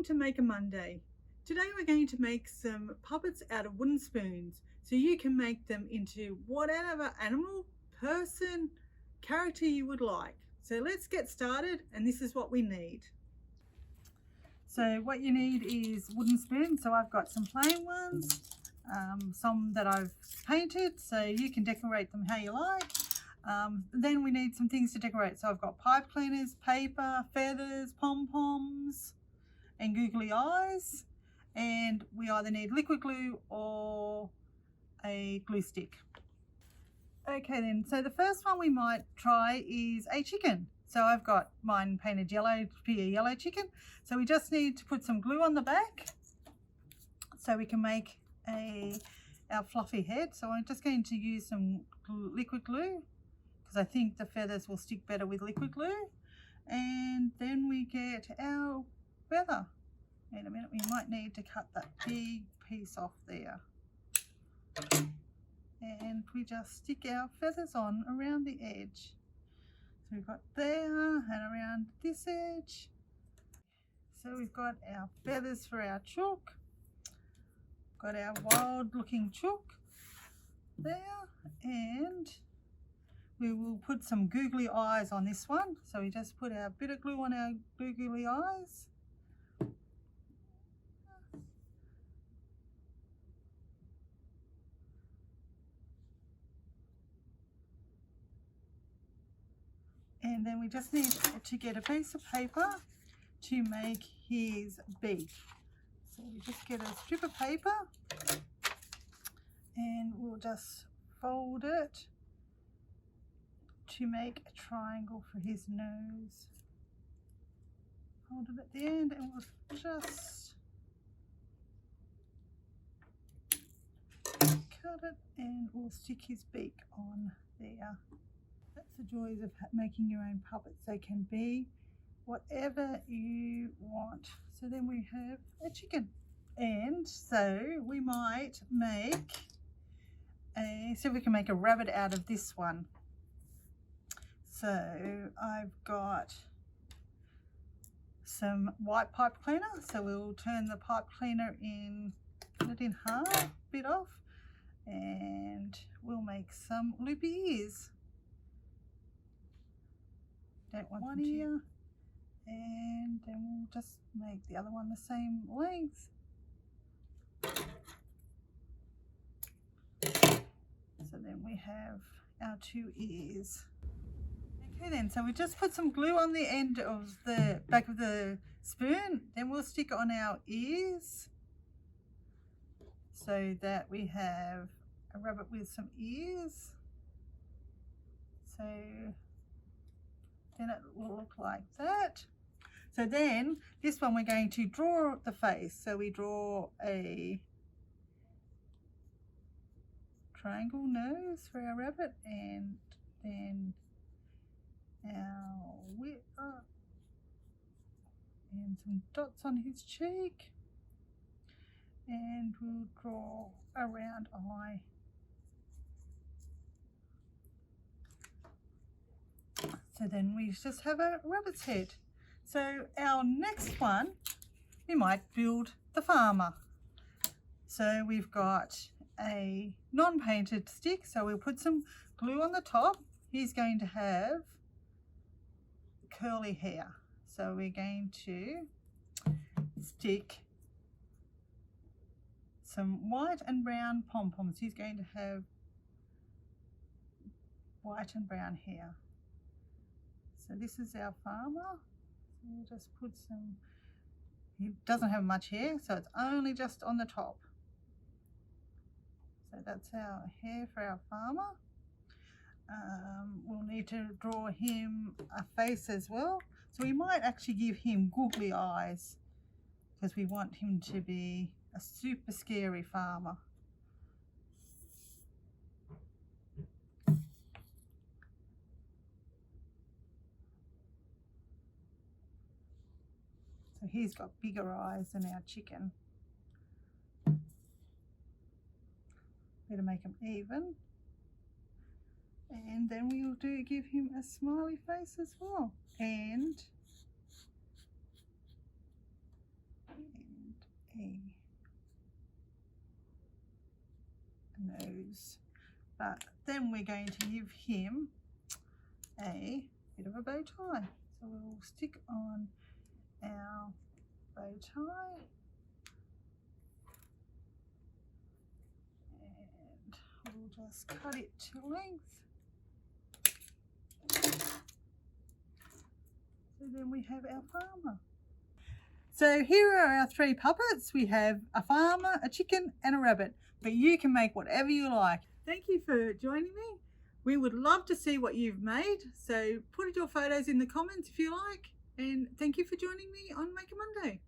Welcome to Make a Monday. Today we're going to make some puppets out of wooden spoons so you can make them into whatever animal, person, character you would like. So let's get started, and this is what we need. So what you need is wooden spoons. So I've got some plain ones, some that I've painted, so you can decorate them how you like. Then we need some things to decorate. So I've got pipe cleaners, paper, feathers, pom-poms and googly eyes, and we either need liquid glue or a glue stick. Okay then, so the first one we might try is a chicken. So I've got mine painted yellow to be a yellow chicken. So we just need to put some glue on the back so we can make our fluffy head. So I'm just going to use some liquid glue because I think the feathers will stick better with liquid glue. And then we get our feather. In a minute we might need to cut that big piece off there. And we just stick our feathers on around the edge. So we've got there and around this edge. So we've got our feathers for our chook. Got our wild looking chook there, and we will put some googly eyes on this one. So we just put our bit of glue on our googly eyes. And then we just need to get a piece of paper to make his beak. So we just get a strip of paper and we'll just fold it to make a triangle for his nose. Hold it at the end and we'll just cut it and we'll stick his beak on there. That's the joys of making your own puppets. They can be whatever you want. So then we have a chicken. And so we might make see if we can make a rabbit out of this one. So I've got some white pipe cleaner. So we'll turn the pipe cleaner in, cut it in half, bit off, and we'll make some loopy ears. Don't want one ear, and then we'll just make the other one the same length. So then we have our two ears. Okay then, so we just put some glue on the end of the back of the spoon, then we'll stick on our ears so that we have a rabbit with some ears. So then it will look like that. So then this one we're going to draw the face. So we draw a triangle nose for our rabbit, and then our width and some dots on his cheek, and we'll draw a round eye. So then we just have a rabbit's head. So our next one, we might build the farmer. So we've got a non-painted stick, so we'll put some glue on the top. He's going to have curly hair. So we're going to stick some white and brown pom-poms. He's going to have white and brown hair. So this is our farmer. So we'll just put some, he doesn't have much hair, so it's only just on the top. So that's our hair for our farmer. We'll need to draw him a face as well. So we might actually give him googly eyes because we want him to be a super scary farmer. So he's got bigger eyes than our chicken. Better make them even. And then we'll give him a smiley face as well. And nose. But then we're going to give him a bit of a bow tie. So we'll stick on our bow tie and we'll just cut it to length. So then we have our farmer. So here are our 3 puppets. We have a farmer, a chicken and a rabbit, but you can make whatever you like. Thank you for joining me. We would love to see what you've made, so put your photos in the comments if you like, and thank you for joining me on Make a Monday.